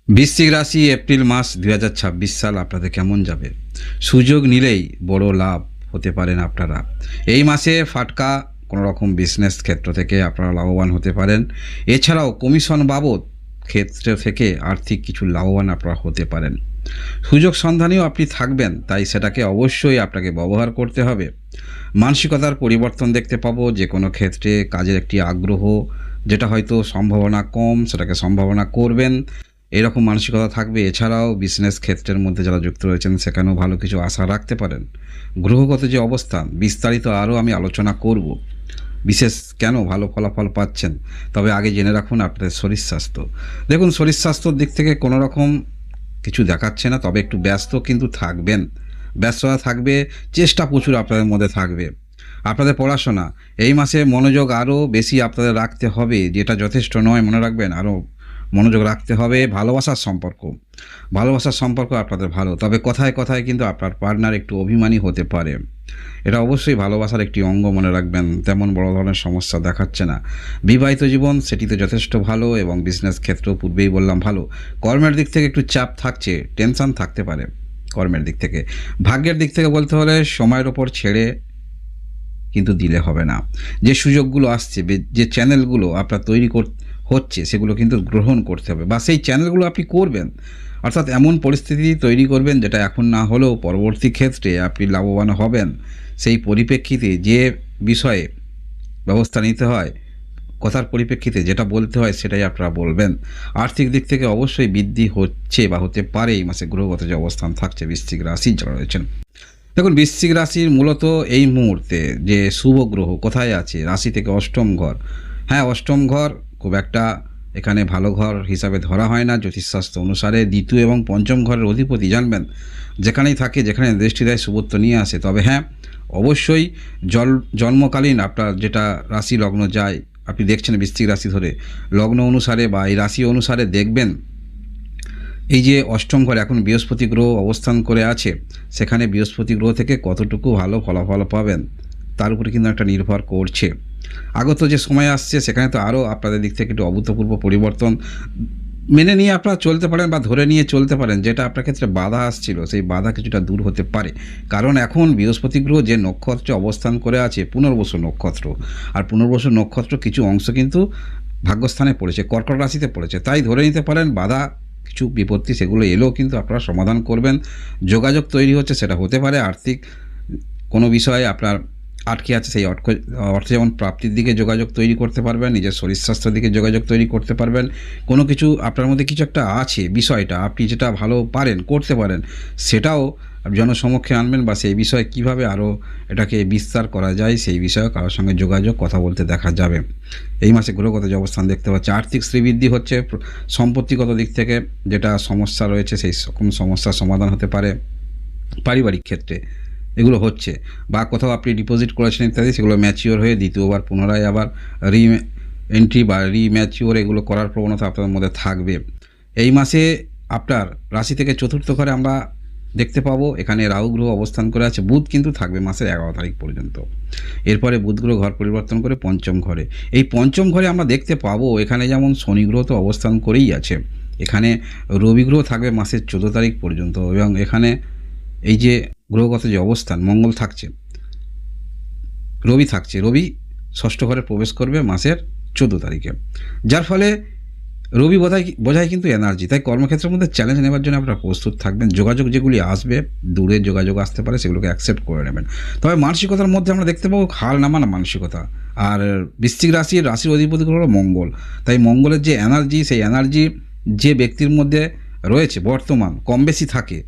বৃশ্চিক রাশি এপ্রিল মাস 2026 সাল আপনাদের কেমন যাবে? সুযোগ নিলেই বড় লাভ হতে পারেন আপনারা। এই মাসে ফাটকা কোনো রকম বিজনেস ক্ষেত্র থেকে আপনারা লাভবান হতে পারেন। এছাড়াও কমিশন বাবদ ক্ষেত্র থেকে আর্থিক কিছু লাভবান আপনারা হতে পারেন। সুযোগ সন্ধানেও আপনি থাকবেন, তাই সেটাকে অবশ্যই আপনাকে ব্যবহার করতে হবে। মানসিকতার পরিবর্তন দেখতে পাবো। যে কোনো ক্ষেত্রে কাজের একটি আগ্রহ, যেটা হয়তো সম্ভাবনা কম, সেটাকে সম্ভাবনা করবেন, এরকম মানসিকতা থাকবে। এছাড়াও বিজনেস ক্ষেত্রের মধ্যে যারা যুক্ত রয়েছেন সেখানেও ভালো কিছু আশা রাখতে পারেন। গ্রহগত যে অবস্থান বিস্তারিত আরও আমি আলোচনা করব, বিশেষ কেন ভালো ফলাফল পাচ্ছেন। তবে আগে জেনে রাখুন আপনাদের শরীর স্বাস্থ্য। দেখুন, শরীর স্বাস্থ্যর দিক থেকে কোনো রকম কিছু দেখাচ্ছে না, তবে একটু ব্যস্ত কিন্তু থাকবেন। ব্যস্ততা থাকবে, চেষ্টা প্রচুর আপনাদের মধ্যে থাকবে। আপনাদের পড়াশোনা এই মাসে মনোযোগ আরও বেশি আপনাদের রাখতে হবে, যেটা যথেষ্ট নয়, মনে রাখবেন। আরও মনোযোগ রাখতে হবে। ভালোবাসার সম্পর্ক আপনাদের ভালো, তবে কথায় কথায় কিন্তু আপনার পার্টনার একটু অভিমানী হতে পারে। এটা অবশ্যই ভালোবাসার একটি অঙ্গ, মনে রাখবেন। তেমন বড় ধরনের সমস্যা দেখাচ্ছে না। বিবাহিত জীবন সেটিতে যথেষ্ট ভালো, এবং বিজনেস ক্ষেত্র পূর্বেই বললাম ভালো। কর্মের দিক থেকে একটু চাপ থাকছে, টেনশন থাকতে পারে কর্মের দিক থেকে। ভাগ্যের দিক থেকে বলতে হলে সময়ের ওপর ছেড়ে কিন্তু দিলে হবে না। যে সুযোগগুলো আসছে, যে চ্যানেলগুলো আপনার তৈরি হচ্ছে, সেগুলো কিন্তু গ্রহণ করতে হবে, বা সেই চ্যানেলগুলো আপনি করবেন। অর্থাৎ এমন পরিস্থিতি তৈরি করবেন যেটা এখন না হলেও পরবর্তী ক্ষেত্রে আপনি লাভবান হবেন। সেই পরিপ্রেক্ষিতে যে বিষয়ে ব্যবস্থা নিতে হয়, কথার পরিপ্রেক্ষিতে যেটা বলতে হয় সেটাই আপনারা বলবেন। আর্থিক দিক থেকে অবশ্যই বৃদ্ধি হচ্ছে বা হতে পারে এই মাসে গ্রহগত যে অবস্থান থাকছে বৃশ্চিক রাশি যারা রয়েছেন। দেখুন, বৃশ্চিক রাশির মূলত এই মুহূর্তে যে শুভ গ্রহ কোথায় আছে, রাশি থেকে অষ্টম ঘর। হ্যাঁ, অষ্টম ঘর খুব একটা এখানে ভালো ঘর হিসাবে ধরা হয় না জ্যোতিষশাস্ত্র অনুসারে। দ্বিতীয় এবং পঞ্চম ঘরের অধিপতি জানবেন, যেখানেই থাকে, যেখানে দৃষ্টি দেয়, শুভত্ব নিয়ে আসে। তবে হ্যাঁ, অবশ্যই জন্মকালীন আপনার যেটা রাশি লগ্ন যায়, আপনি দেখছেন বৃশ্চিক রাশি ধরে লগ্ন অনুসারে বা এই রাশি অনুসারে দেখবেন, এই যে অষ্টম ঘরে এখন বৃহস্পতি গ্রহ অবস্থান করে আছে, সেখানে বৃহস্পতি গ্রহ থেকে কতটুকু ভালো ফলাফল পাবেন তার উপরে কিন্তু একটা নির্ভর করছে। আগত যে সময় আসছে সেখানে তো আরও আপনাদের দিক থেকে একটু অভূতপূর্ব পরিবর্তন মেনে নিয়ে আপনারা চলতে পারেন, বা ধরে নিয়ে চলতে পারেন। যেটা আপনার ক্ষেত্রে বাধা আসছিল, সেই বাধা কিছুটা দূর হতে পারে। কারণ এখন বৃহস্পতি গ্রহ যে নক্ষত্রে অবস্থান করে আছে, পুনর্বসু নক্ষত্র, আর পুনর্বসু নক্ষত্র কিছু অংশ কিন্তু ভাগ্যস্থানে পড়েছে, কর্কট রাশিতে পড়েছে। তাই ধরে নিতে পারেন বাধা কিছু বিপত্তি সেগুলো এলেও কিন্তু আপনারা সমাধান করবেন। যোগাযোগ তৈরি হচ্ছে, সেটা হতে পারে আর্থিক কোনো বিষয়ে আপনার আটকে আছে, সেই অর্থ যেমন প্রাপ্তির দিকে যোগাযোগ তৈরি করতে পারবেন, নিজের শরীর স্বাস্থ্যের দিকে যোগাযোগ তৈরি করতে পারবেন। কোনো কিছু আপনার মধ্যে কিছু একটা আছে, বিষয়টা আপনি যেটা ভালো পারেন, করতে পারেন, সেটাও জনসমক্ষে আনবেন, বা সেই বিষয়ে কীভাবে আরও এটাকে বিস্তার করা যায় সেই বিষয়ে কারোর সঙ্গে যোগাযোগ কথা বলতে দেখা যাবে। এই মাসে গ্রহগত যে অবস্থান দেখতে পাচ্ছি, আর্থিক শ্রীবৃদ্ধি হচ্ছে। সম্পত্তিগত দিক থেকে যেটা সমস্যা রয়েছে, সেই রকম সমস্যার সমাধান হতে পারে। পারিবারিক ক্ষেত্রে এগুলো হচ্ছে, বা কোথাও আপনি ডিপোজিট করেছেন ইত্যাদি, সেগুলো ম্যাচিওর হয়ে দ্বিতীয়বার পুনরায় আবার এন্ট্রি বা রিম্যাচিওর এগুলো করার প্রবণতা আপনাদের মধ্যে থাকবে। এই মাসে আপনার রাশি থেকে চতুর্থ ঘরে আমরা দেখতে পাবো, এখানে রাহু গ্রহ অবস্থান করে আছে। বুধ কিন্তু থাকবে মাসের 11 তারিখ পর্যন্ত। এরপরে বুধ গ্রহ ঘর পরিবর্তন করে পঞ্চম ঘরে। এই পঞ্চম ঘরে আমরা দেখতে পাবো এখানে যেমন শনি গ্রহ তো অবস্থান করেই আছে, এখানে রবি গ্রহ থাকবে মাসের 14 তারিখ পর্যন্ত, এবং এখানে এই যে গ্রহগত যে অবস্থান, মঙ্গল থাকছে, রবি ষষ্ঠ ঘরে প্রবেশ করবে মাসের 14 তারিখে, যার ফলে রবি বোঝায় কিন্তু এনার্জি। তাই কর্মক্ষেত্রের মধ্যে চ্যালেঞ্জ নেওয়ার জন্য আপনারা প্রস্তুত থাকবেন। যোগাযোগ যেগুলি আসবে, দূরের যোগাযোগ আসতে পারে, সেগুলোকে অ্যাকসেপ্ট করে নেবেন। তবে মানসিকতার মধ্যে আমরা দেখতে পাবো হার নামানো মানসিকতা। আর বৃশ্চিক রাশির অধিপতি হলো মঙ্গল। তাই মঙ্গলের যে এনার্জি, সেই এনার্জি যে ব্যক্তির মধ্যে রয়েছে বর্তমান কম বেশি থাকে।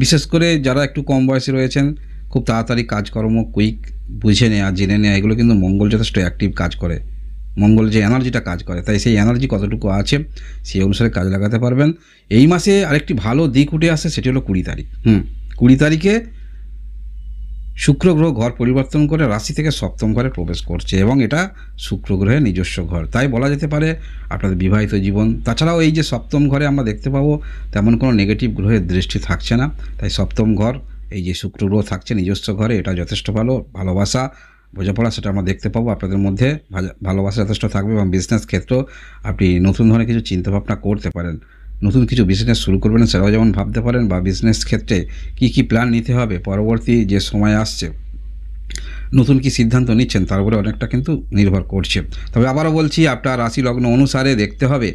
বিশেষ করে যারা একটু কম বয়সে রয়েছেন, খুব তাড়াতাড়ি কাজকর্ম কুইক বুঝে নেওয়া, জেনে নেওয়া, এগুলো কিন্তু মঙ্গল যথেষ্ট অ্যাক্টিভ কাজ করে। মঙ্গল যে এনার্জিটা কাজ করে, তাই সেই এনার্জি কতটুকু আছে সেই অনুসারে কাজ লাগাতে পারবেন। এই মাসে আরেকটি ভালো দিক উঠে আসে, সেটি হলো 20 তারিখ। 20 তারিখে শুক্র গ্রহ ঘর পরিবর্তন করে রাশি থেকে সপ্তম ঘরে প্রবেশ করছে, এবং এটা শুক্র গ্রহের নিজস্ব ঘর। তাই বলা যেতে পারে আপনাদের বিবাহিত জীবন। তাছাড়াও এই যে সপ্তম ঘরে আমরা দেখতে পাবো তেমন কোনো নেগেটিভ গ্রহের দৃষ্টি থাকছে না। তাই সপ্তম ঘর, এই যে শুক্র গ্রহ থাকছে নিজস্ব ঘরে, এটা যথেষ্ট ভালো। ভালোবাসা, বোঝাপড়া, সেটা আমরা দেখতে পাবো আপনাদের মধ্যে। ভালোবাসা যথেষ্ট থাকবে, এবং বিজনেস ক্ষেত্র আপনি নতুন ধরনের কিছু চিন্তাভাবনা করতে পারেন। নতুন কিছু বিজনেস শুরু করবেন সেটাও যেমন ভাবতে পারেন, বা বিজনেস ক্ষেত্রে কী কী প্ল্যান নিতে হবে পরবর্তী যে সময় আসছে, নতুন কি সিদ্ধান্ত নিচ্ছেন তার উপরে অনেকটা কিন্তু নির্ভর করছে। তবে আবারও বলছি, আপনার রাশি লগ্ন অনুসারে দেখতে হবে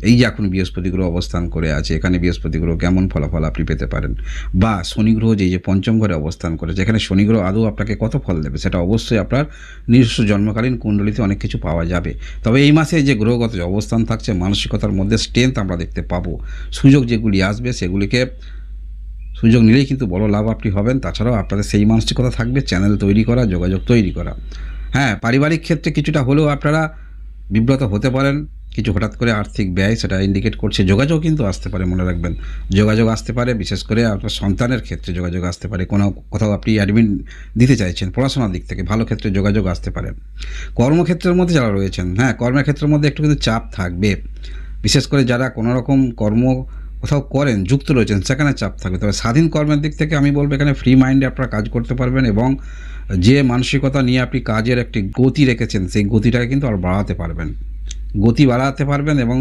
এই যে এখন বৃহস্পতি গ্রহ অবস্থান করে আছে, এখানে বৃহস্পতি গ্রহ কেমন ফলাফল আপনি পেতে পারেন, বা শনি গ্রহ যে পঞ্চম ঘরে অবস্থান করেছে, এখানে শনি গ্রহ আদৌ আপনাকে কত ফল দেবে, সেটা অবশ্যই আপনার নিজস্ব জন্মকালীন কুণ্ডলিতে অনেক কিছু পাওয়া যাবে। তবে এই মাসে যে গ্রহগত অবস্থান থাকছে, মানসিকতার মধ্যে স্ট্রেংথ আমরা দেখতে পাবো, সুযোগ যেগুলি আসবে সেগুলিকে সুযোগ নিলেই কিন্তু বড় লাভ আপনি হবেন। তাছাড়াও আপনাদের সেই মানসিকতা থাকবে চ্যানেল তৈরি করা, যোগাযোগ তৈরি করা। হ্যাঁ, পারিবারিক ক্ষেত্রে কিছুটা হলেও আপনারা বিব্রত হতে পারেন, কিছু হঠাৎ করে আর্থিক ব্যয় সেটা ইন্ডিকেট করছে। যোগাযোগ কিন্তু আসতে পারে, মনে রাখবেন যোগাযোগ আসতে পারে, বিশেষ করে আপনার সন্তানের ক্ষেত্রে যোগাযোগ আসতে পারে। কোনো কোথাও আপনি অ্যাডমিন দিতে চাইছেন, পড়াশোনার দিক থেকে ভালো ক্ষেত্রে যোগাযোগ আসতে পারে। কর্মক্ষেত্রের মধ্যে যারা রয়েছেন, হ্যাঁ কর্মের ক্ষেত্রের মধ্যে একটু কিন্তু চাপ থাকবে, বিশেষ করে যারা কোনো রকম কর্ম কোথাও করেন, যুক্ত রয়েছেন, সেখানে চাপ থাকবে। তবে স্বাধীন কর্মের দিক থেকে আমি বলবো এখানে ফ্রি মাইন্ডে আপনারা কাজ করতে পারবেন, এবং যে মানসিকতা নিয়ে আপনি কাজের একটি গতি রেখেছেন সেই গতিটাকে কিন্তু আর বাড়াতে পারবেন, গতি বাড়াতে পারবেন। এবং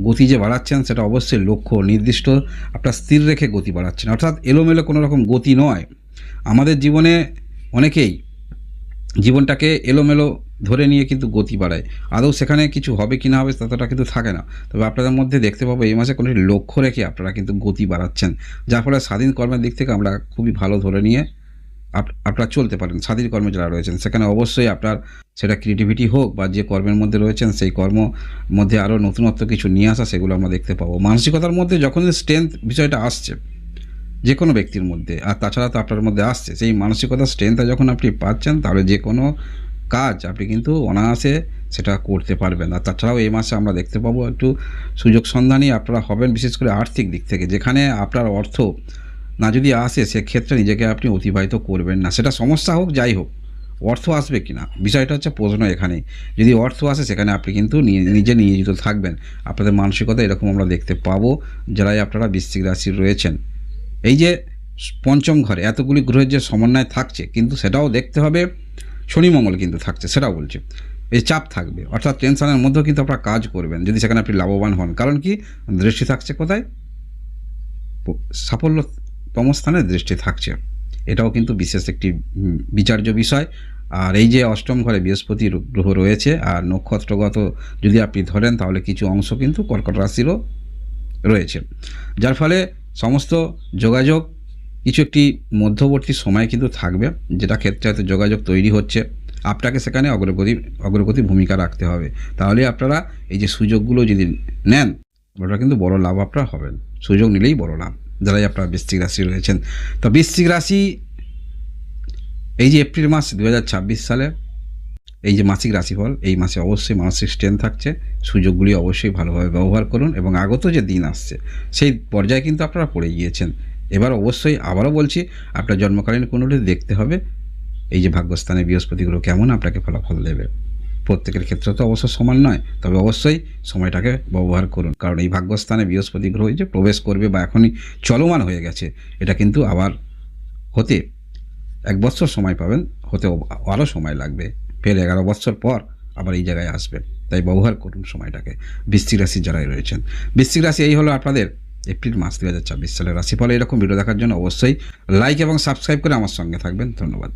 গতি যে বাড়াচ্ছেন সেটা অবশ্যই লক্ষ্য নির্দিষ্ট আপনার স্থির রেখে গতি বাড়াচ্ছেন, অর্থাৎ এলোমেলো কোনো রকম গতি নয়। আমাদের জীবনে অনেকেই জীবনটাকে এলোমেলো ধরে নিয়ে কিন্তু গতি বাড়ায়, আদৌ সেখানে কিছু হবে কি না হবে ততটা কিন্তু থাকে না। তবে আপনাদের মধ্যে দেখতে পাবো এই মাসে কোনো লক্ষ্য রেখে আপনারা কিন্তু গতি বাড়াচ্ছেন, যার ফলে স্বাধীন কর্মের দিক থেকে আমরা খুবই ভালো ধরে নিয়ে আপনারা চলতে পারেন। স্বাধীন কর্মে যারা রয়েছেন সেখানে অবশ্যই আপনার সেটা ক্রিয়েটিভিটি হোক বা যে কর্মের মধ্যে রয়েছেন সেই কর্ম মধ্যে আরও নতুনত্ব কিছু নিয়ে আসা, সেগুলো আমরা দেখতে পাবো। মানসিকতার মধ্যে যখন স্ট্রেংথ বিষয়টা আসছে যে কোনো ব্যক্তির মধ্যে, আর তাছাড়া তো আপনার মধ্যে আসছে সেই মানসিকতার স্ট্রেংথটা যখন আপনি পাচ্ছেন, তাহলে যে কোনো কাজ আপনি কিন্তু অনায়াসে সেটা করতে পারবেন। আর তাছাড়াও এই মাসে আমরা দেখতে পাবো একটু সুযোগ সন্ধানী আপনারা হবেন, বিশেষ করে আর্থিক দিক থেকে। যেখানে আপনার অর্থ না যদি আসে সেক্ষেত্রে নিজেকে আপনি অতিবাহিত করবেন না, সেটা সমস্যা হোক যাই হোক, অর্থ আসবে কি না বিষয়টা হচ্ছে প্রশ্ন এখানেই। যদি অর্থ আসে সেখানে আপনি কিন্তু নিজে নিয়োজিত থাকবেন। আপনাদের মানসিকতা এরকম আমরা দেখতে পাবো যারাই আপনারা বৃশ্চিক রাশির রয়েছেন। এই যে পঞ্চম ঘরে এতগুলি গ্রহের যে সমন্বয় থাকছে, কিন্তু সেটাও দেখতে হবে শনি মঙ্গল কিন্তু থাকছে, সেটাও বলছে এই চাপ থাকবে, অর্থাৎ টেনশনের মধ্যেও কিন্তু আপনারা কাজ করবেন যদি সেখানে আপনি লাভবান হন। কারণ কি, দৃষ্টি থাকছে কোথায়, সাফল্যতম স্থানে দৃষ্টি থাকছে, এটাও কিন্তু বিশেষ একটি বিচার্য বিষয়। আর এই যে অষ্টম ঘরে বৃহস্পতি গ্রহ রয়েছে, আর নক্ষত্রগত যদি আপনি ধরেন তাহলে কিছু অংশ কিন্তু কর্কট রাশিরও রয়েছে, যার ফলে সমস্ত যোগাযোগ কিছু একটি মধ্যবর্তী সময় কিন্তু থাকবে, যেটা ক্ষেত্রে হয়তো যোগাযোগ তৈরি হচ্ছে, আপনাকে সেখানে অগ্রগতি ভূমিকা রাখতে হবে। তাহলে আপনারা এই যে সুযোগগুলো যদি নেন, ওটা কিন্তু বড় লাভ আপনারা হবেন, সুযোগ নিলেই বড় লাভ। যারাই আপনারা বৃশ্চিক রাশি রয়েছেন, তো বৃশ্চিক রাশি এই যে এপ্রিল মাস 2026 সালে এই যে মাসিক রাশিফল, এই মাসে অবশ্যই মানসিক স্ট্রেন্থ থাকছে, সুযোগগুলি অবশ্যই ভালোভাবে ব্যবহার করুন, এবং আগত যে দিন আসছে সেই পর্যায়ে কিন্তু আপনারা পড়ে গিয়েছেন। এবার অবশ্যই আবারও বলছি, আপনার জন্মকালীন কুণ্ডলী দেখতে হবে এই যে ভাগ্যস্থানে বৃহস্পতি গ্রহ কেমন আপনাকে ফলাফল দেবে। প্রত্যেকের ক্ষেত্রে তো অবশ্য সমান নয়, তবে অবশ্যই সময়টাকে ব্যবহার করুন, কারণ এই ভাগ্যস্থানে বৃহস্পতি গ্রহ যে প্রবেশ করবে বা এখনই চলমান হয়ে গেছে, এটা কিন্তু আবার হতে 1 বছর সময় পাবেন, হতে আরও সময় লাগবে, ফের 11 বছর পর আবার এই জায়গায় আসবে। তাই ব্যবহার করুন সময়টাকে। বৃশ্চিক রাশি যারাই রয়েছেন, বৃশ্চিক রাশি এই হলো আপনাদের এপ্রিল মাস 2026 সালের রাশিফল। এরকম ভিডিও দেখার জন্য অবশ্যই লাইক এবং সাবস্ক্রাইব করে আমার সঙ্গে থাকবেন। ধন্যবাদ।